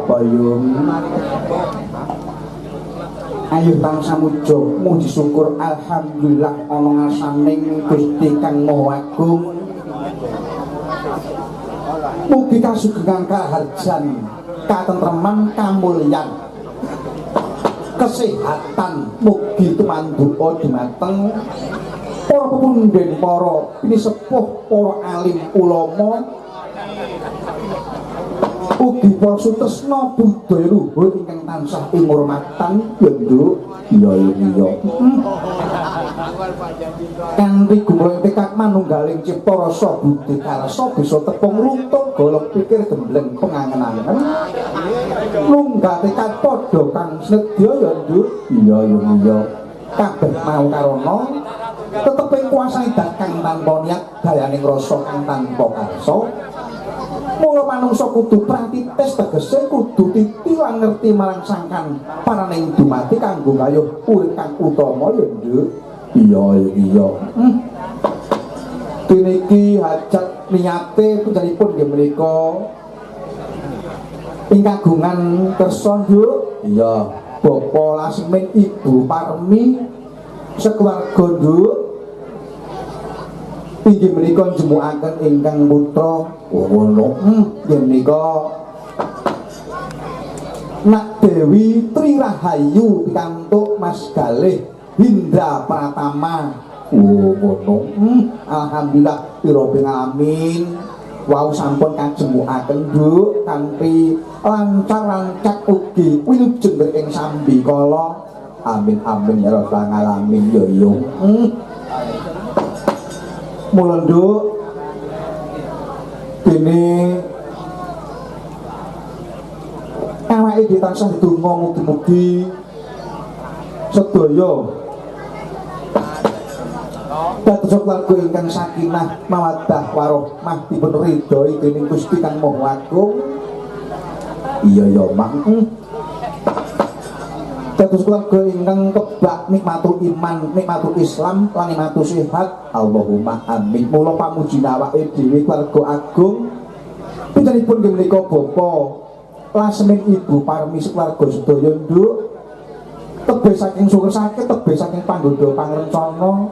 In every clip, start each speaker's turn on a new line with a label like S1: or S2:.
S1: apa yung ayo tansah muja muji syukur alhamdulillah ana ngasaning Gusti Kang Maha Agung. Mugi kasugengan kaharjan katentreman kamulyan kesehatan mugi tumanduka dumateng para pepundhen para pinisepuh para alim ulama ugi para sutresna budaya luhur ingkang tansah ing ngurmatan ya nduk iya iya kanthi gumreng tekad manunggaling cipta rasa budi karsa bisa tepung runtuk golong pikir gembleng pengangen-angen lunggah tekad padha kang snedya ya nduk iya iya kabeh mau karana tetep ing kuasane dat kang tanpa niat dayaning rasa kang tanpa karsa. Mula manungsa kudu pratites tegese kudu titi lan ngerti marang sangkan paraning dumati kanggo gayuh urip kang utama ya nduk iya iya diniki hajat niyate pujanipun nggih menika ing kagungan kersa nduk iya Bapak Lasmin Ibu Parmi sekeluarga nduk inggih menika jemukaken ingkang putra ngono nggih menika Nak Dewi Tri Rahayu pikantuk Mas Galih Hindra Pratama ngono alhamdulillah pira amin wau sampun kajemukaken nduk kanthi lancar lancak ugi wilujeng ing sambikala amin amin ya rabbal alamin yo yo mula nduk dene awake dhewe tansah ndonga mugi-mugi sedaya dados keluarga ingkang sakinah mawaddah warahmah dipun ridhoi dening Gusti Kang Maha Agung iya ya mang dados keluarga ingkang kebak nikmatul iman, nikmatul Islam, lan nikmatul sehat. Allahumma amin. Mula pamuji awake dhewe keluarga agung. Pintenipun nggih menika Bapak Lasmin Ibu Parmi keluarga sedaya nduk. Tebih saking syukur sakit, tebih saking panggoda pangrencana.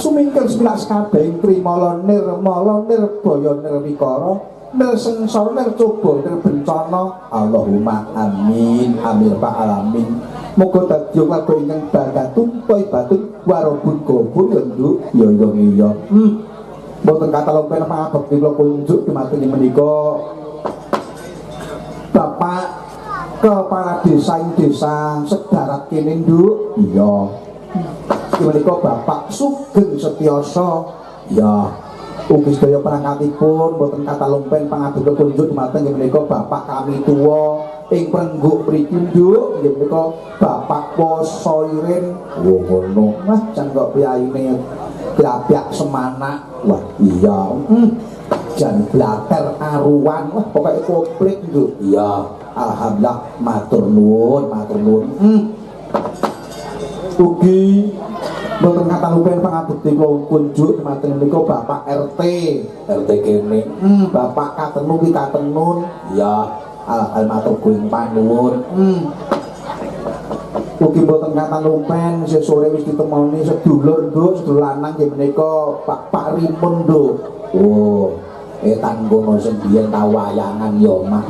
S1: Sumingkir semilak sekabehing trimala nirmala nirbaya nirwikara. Nir sengsara nir coba nir bencana. Allahumma amin amin pak alamin. Moga dadi keluarga ingkang bagatun thayyibatun warabun gobun ya nduk ya ya iya mboten kata lempen pangabekti kula kunjuk dumateng menika Bapak Kepala Desa ing desa Sedarat kene nduk iya menika Bapak Sugeng Setyoso ya ugi sedaya perangkatipun mboten kata lempen pangabekti kunjuk dumateng menika Bapak kami tuwa ing prengguk mriki nduk nggih menika Bapak Posoirin ngono Mas jan kok piyayine blabyak semanak wah iya jan blater aruan wah pokoke komplit nduk iya alhamdulillah matur nuwun ugi mboten ngatangupen pangabekti kula kunjuk dumateng menika Bapak RT kene Bapak Katenu ki Katenun iya almatur kuing panuwun ugi mboten kata lumpen sore wis ditemoni sedulur nduk sedulur lanang nggih menika Pak Rimun nduk oh tanggono sing biyen tau wayangan ya mah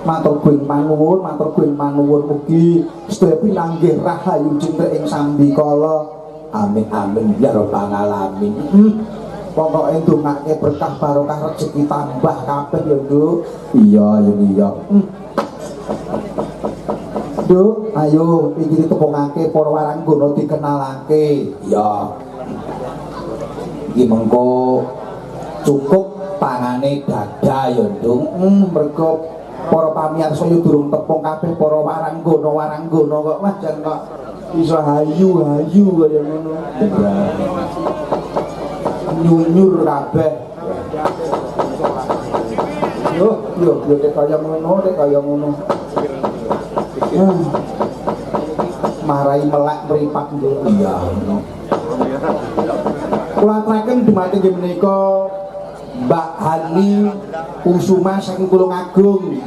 S1: matur kuing panuwun ugi sedaya pinanggih rahayu cinta ing sambikala amin amin ya rabbal alamin pokoknya ndongake berkah barokah rezeki tambah kabeh ya nduk iya nduk ayo iki ditepungake para waranggana dikenalake iya iki mengko cukup pangane dada ya nduk mergo para pamirsa yo durung tepung kabeh para waranggana kok wah jan kok iso hayu kaya ngono nyunyur kabeh yo kaya ngono marai melek mripat nduk iya kula aturaken dumateng nggih menika Mbak Hani Kusuma saking Tulungagung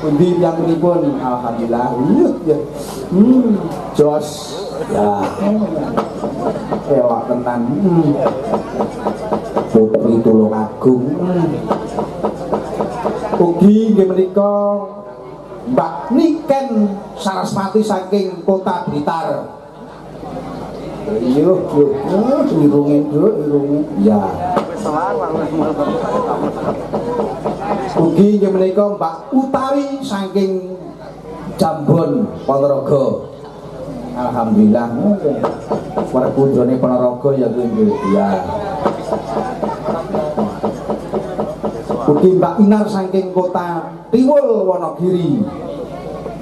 S1: Pundi yang pun alhamdulillah. Ya. Jos. Ya. Ewak tenan. Putri Tulungagung. Ugi nggih menika Mbak Niken Saraswati saking Kota Blitar. Yuk, irungin dulu, irungin. Ya. Ugi nggih menika Mbak Utari saking Jambon Ponorogo. Alhamdulillah. Para putrane Ponorogo ya kuwi. Ya. Ugi Mbak Inar saking Kota Tiwul Wonogiri.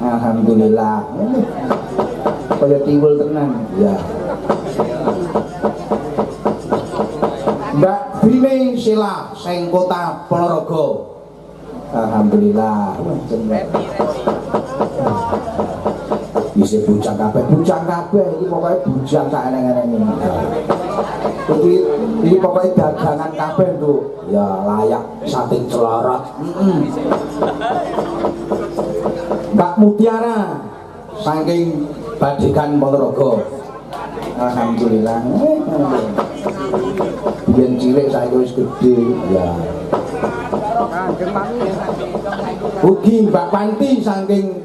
S1: Alhamdulillah. Kaya Tiwul tenan. Ya. Mbak Brine Sila saking Kota Ponorogo. Alhamdulillah. Bisa bujang kabeh iki pokoke bujang sak eneng-eneng iki. Iki pokoke dagangan kabeh tuh. Ya layak sating celorot. Mbak Mutiara saking Badikan Ponorogo. Alhamdulillah. Biyen cilik saiki wis gedhe. Ya. Ugi Mbak Panti saking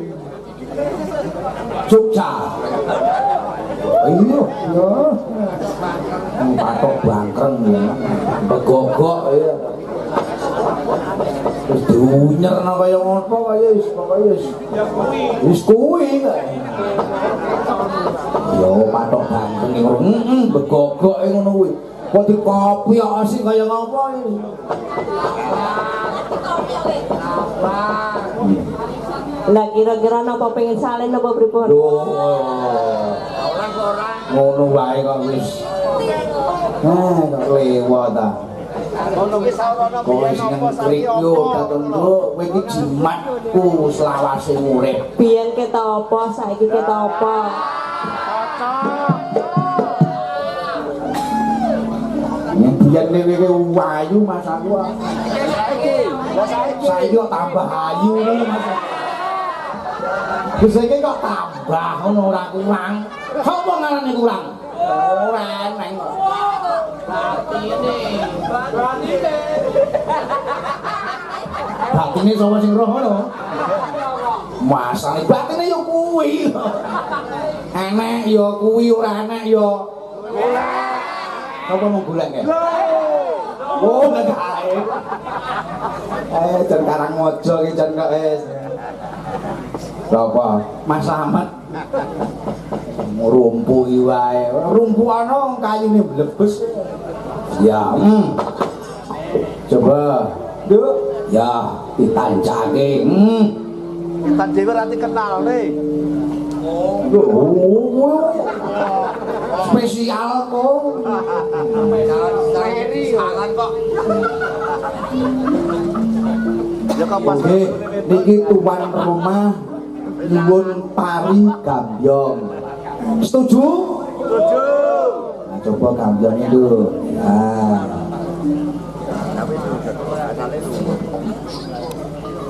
S1: Jogja. Iya, ya. Patok bangkreng ya. Begogok ya. Wis diunyer kaya ngopo kaya wis kuwi. Ya patok bangkreng begogok ngono kuwi. Kok dikopi asik kaya ngopo iki.
S2: Lah kira-kira napa pengen salin napa pripun?
S1: Ngono wae kok wis. Kok lewat ta. Ono wis ana piye napa sakyo katentu kowe iki jimatku selawase urip.
S2: Biyen kita apa saiki kita apa?
S1: Yang biyen dhewe wayu Mas aku. Saiki kok tambah ayu iki Mas. Bisa iki kok tambah ngono ora kurang. Sopo ngarane kurang? Ora eneng kok. Batine sapa sing roh ngono? Masane batine ya kuwi. Enek ya kuwi ora enek ya. Apa mau golek ya? Oh, enggak gawe. Jan Karangmojo iki jan kok wis. Apa? Mas Ahmad. Rumpu iki wae. Rumpu ana kayune mlebes. Ya. Coba. Yuk. Ya, ditancake.
S3: Tan dhewe ra dikenal nih.
S1: Oh. Spesial kok.
S3: Seri sangan kok. Ya kapan?
S1: Oke, niki tuan rumah nyuwun pari gambyong. Setuju?
S3: Setuju.
S1: Nah, coba gambyongnya dulu. Nah.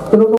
S1: Terus